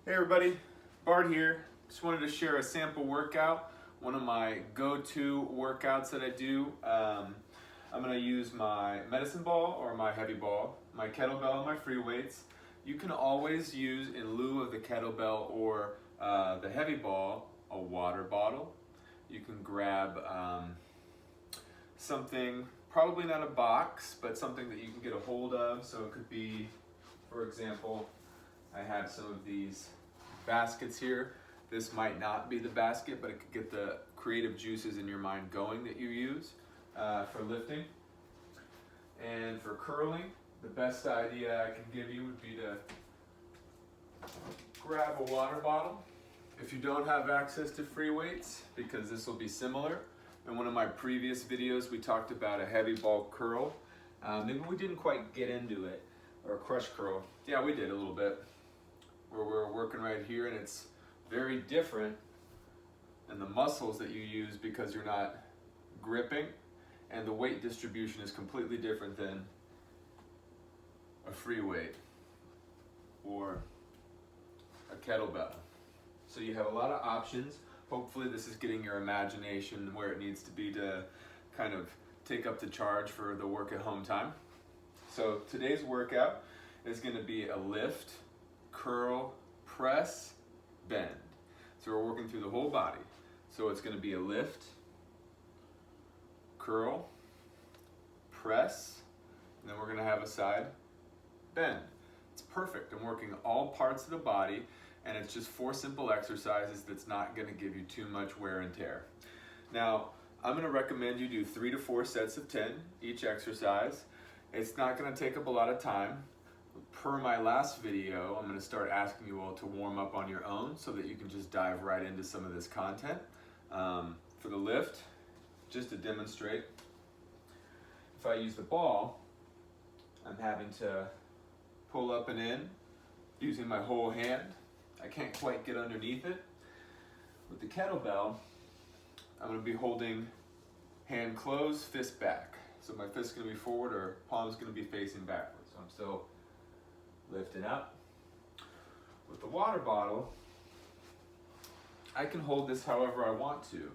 Hey everybody, Bart here. Just wanted to share a sample workout, one of my go-to workouts that I do. I'm going to use my medicine ball or my heavy ball, my kettlebell and my free weights. You can always use, in lieu of the kettlebell or the heavy ball, a water bottle. You can grab something, probably not a box, but something that you can get a hold of. So it could be, for example, I have some of these baskets here. This might not be the basket, but it could get the creative juices in your mind going that you use for lifting. And for curling, the best idea I can give you would be to grab a water bottle. If you don't have access to free weights, because this will be similar. In one of my previous videos, we talked about a heavy ball curl. Maybe we didn't quite get into it, or a crush curl. Yeah, we did a little bit, where we're working right here, and it's very different in the muscles that you use because you're not gripping, and the weight distribution is completely different than a free weight or a kettlebell. So you have a lot of options. Hopefully this is getting your imagination where it needs to be to kind of take up the charge for the work at home time. So today's workout is going to be a lift, curl, press, bend. So we're working through the whole body. So it's going to be a lift, curl, press, and then we're going to have a side bend. It's perfect. I'm working all parts of the body, and it's just 4 simple exercises that's not going to give you too much wear and tear. Now, I'm going to recommend you do 3 to 4 sets of 10 each exercise. It's not going to take up a lot of time. Per my last video, I'm going to start asking you all to warm up on your own so that you can just dive right into some of this content. For the lift, just to demonstrate, if I use the ball, I'm having to pull up and in using my whole hand. I can't quite get underneath it. With the kettlebell, I'm going to be holding hand closed, fist back. So my fist's going to be forward, or palm's going to be facing backwards. So I'm still lifting up. With the water bottle, I can hold this however I want to.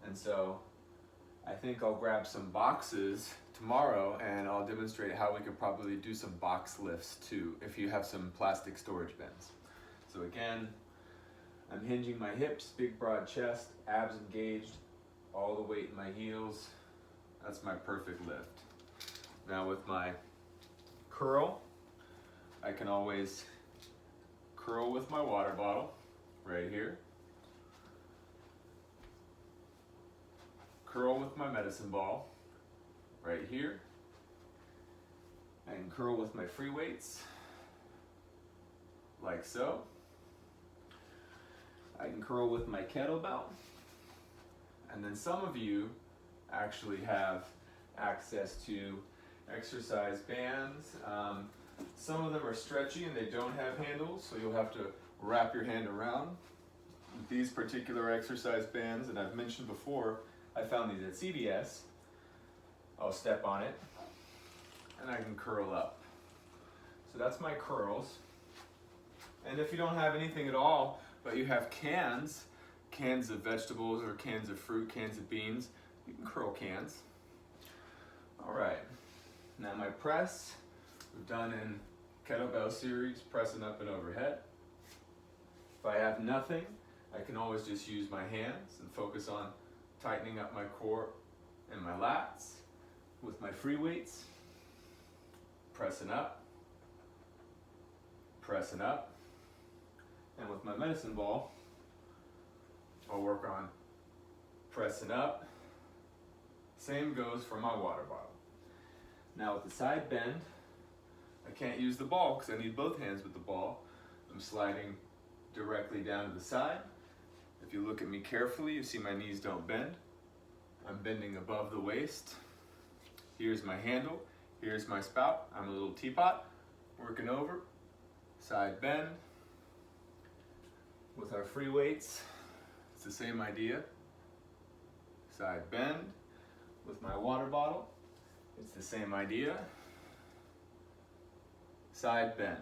And so I think I'll grab some boxes tomorrow and I'll demonstrate how we could probably do some box lifts too if you have some plastic storage bins. So again, I'm hinging my hips, big broad chest, abs engaged, all the weight in my heels. That's my perfect lift. Now with my curl, I can always curl with my water bottle right here. Curl with my medicine ball right here. I can curl with my free weights like so. I can curl with my kettlebell. And then some of you actually have access to exercise bands. Some of them are stretchy and they don't have handles, so you'll have to wrap your hand around. With these particular exercise bands, and I've mentioned before, I found these at CVS. I'll step on it and I can curl up. So that's my curls. And if you don't have anything at all, but you have cans of vegetables or cans of fruit, cans of beans, you can curl cans. All right, now my press, we've done in kettlebell series, pressing up and overhead. If I have nothing, I can always just use my hands and focus on tightening up my core and my lats. With my free weights, pressing up, and with my medicine ball, I'll work on pressing up. Same goes for my water bottle. Now with the side bend, I can't use the ball because I need both hands with the ball. I'm sliding directly down to the side. If you look at me carefully, you see my knees don't bend. I'm bending above the waist. Here's my handle, here's my spout. I'm a little teapot, working over, side bend. With our free weights, it's the same idea. Side bend. With my water bottle, it's the same idea. Side bend.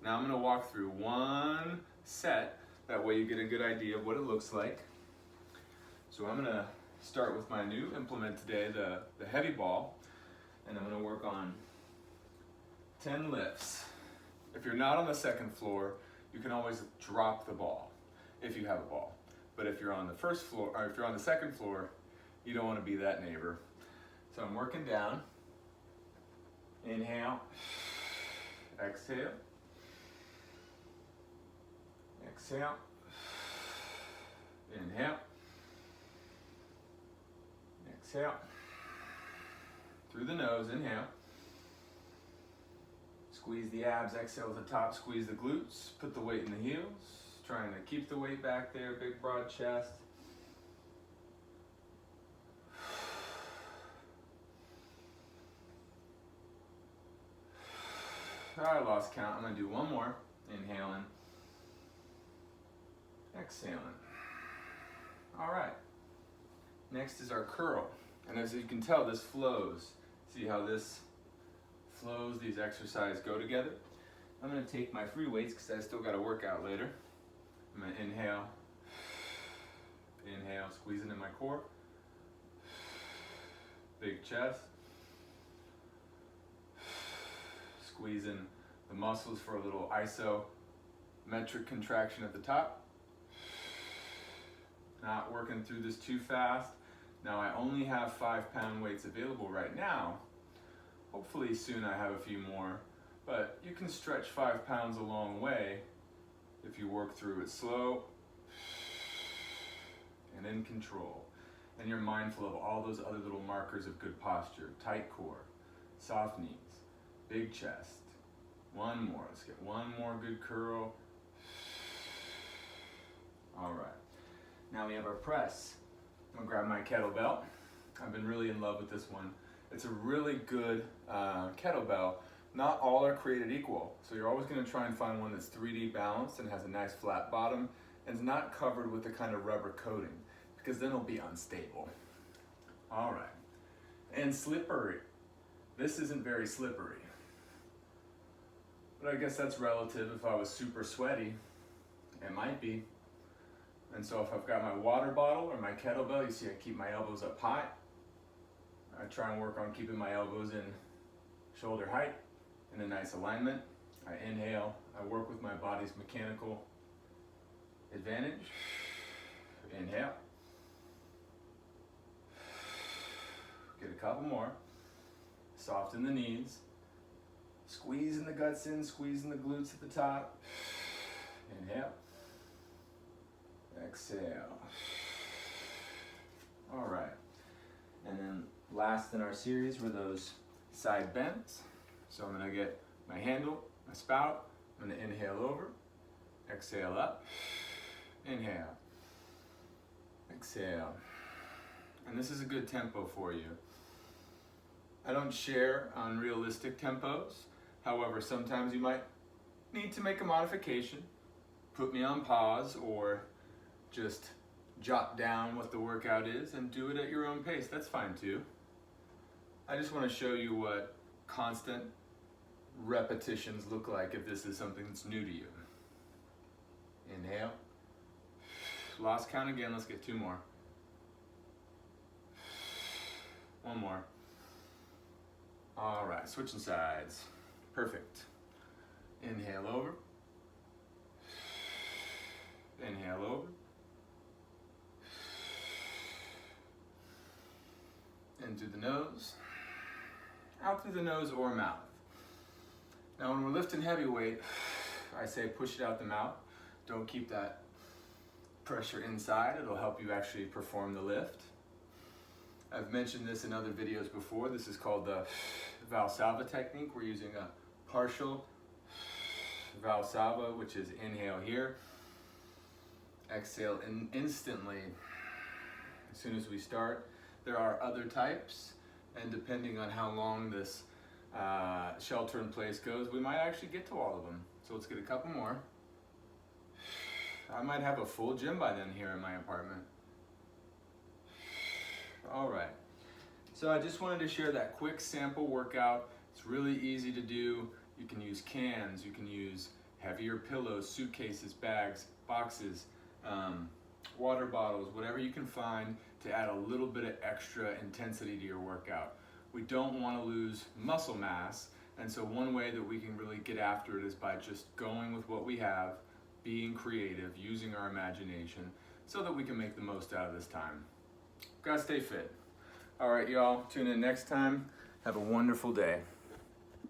Now I'm gonna walk through one set, that way you get a good idea of what it looks like. So I'm gonna start with my new implement today, the heavy ball, and I'm gonna work on 10 lifts. If you're not on the second floor, you can always drop the ball if you have a ball. But if you're on the first floor, or if you're on the second floor, you don't want to be that neighbor. So I'm working down. Inhale, exhale, exhale, inhale, exhale, through the nose, inhale. Squeeze the abs, exhale at the top, squeeze the glutes, put the weight in the heels, trying to keep the weight back there, big broad chest. I lost count, I'm gonna do one more. Inhaling, exhaling. All right, next is our curl. And as you can tell, this flows. See how this flows, these exercises go together. I'm gonna take my free weights because I still got to work out later. I'm gonna inhale, inhale, squeezing in my core, big chest, squeezing the muscles for a little isometric contraction at the top. Not working through this too fast. Now I only have 5-pound weights available right now. Hopefully soon I have a few more, but you can stretch 5 pounds a long way if you work through it slow and in control. And you're mindful of all those other little markers of good posture. Tight core, soft knees, big chest. One more, let's get one more good curl. All right, now we have our press. I'm gonna grab my kettlebell. I've been really in love with this one. It's a really good kettlebell. Not all are created equal, so you're always going to try and find one that's 3D balanced and has a nice flat bottom and is not covered with the kind of rubber coating, because then it'll be unstable. All right, and slippery. This isn't very slippery, but I guess that's relative. If I was super sweaty, it might be. And so if I've got my water bottle or my kettlebell, you see I keep my elbows up high. I try and work on keeping my elbows in shoulder height in a nice alignment. I inhale, I work with my body's mechanical advantage. Inhale. Get a couple more. Soften the knees. Squeezing the guts in, squeezing the glutes at the top. Inhale. Exhale. All right. And then last in our series were those side bends. So I'm gonna get my handle, my spout, I'm gonna inhale over, exhale up, inhale, exhale. And this is a good tempo for you. I don't share unrealistic tempos. However, sometimes you might need to make a modification, put me on pause, or just jot down what the workout is and do it at your own pace. That's fine too. I just want to show you what constant repetitions look like if this is something that's new to you. Inhale. Lost count again, let's get 2 more. 1 more. All right, switching sides. Perfect. Inhale over. Inhale over. In through the nose, out through the nose or mouth. Now when we're lifting heavy weight, I say push it out the mouth. Don't keep that pressure inside. It'll help you actually perform the lift. I've mentioned this in other videos before. This is called the Valsalva technique. We're using a partial Valsalva, which is inhale here, exhale instantly as soon as we start. There are other types, and depending on how long this shelter in place goes, we might actually get to all of them. So let's get a couple more. I might have a full gym by then here in my apartment. All right, so I just wanted to share that quick sample workout. It's really easy to do. You can use cans, you can use heavier pillows, suitcases, bags, boxes, water bottles, whatever you can find to add a little bit of extra intensity to your workout. We don't want to lose muscle mass, and so one way that we can really get after it is by just going with what we have, being creative, using our imagination, so that we can make the most out of this time. Gotta stay fit. All right, y'all, tune in next time. Have a wonderful day.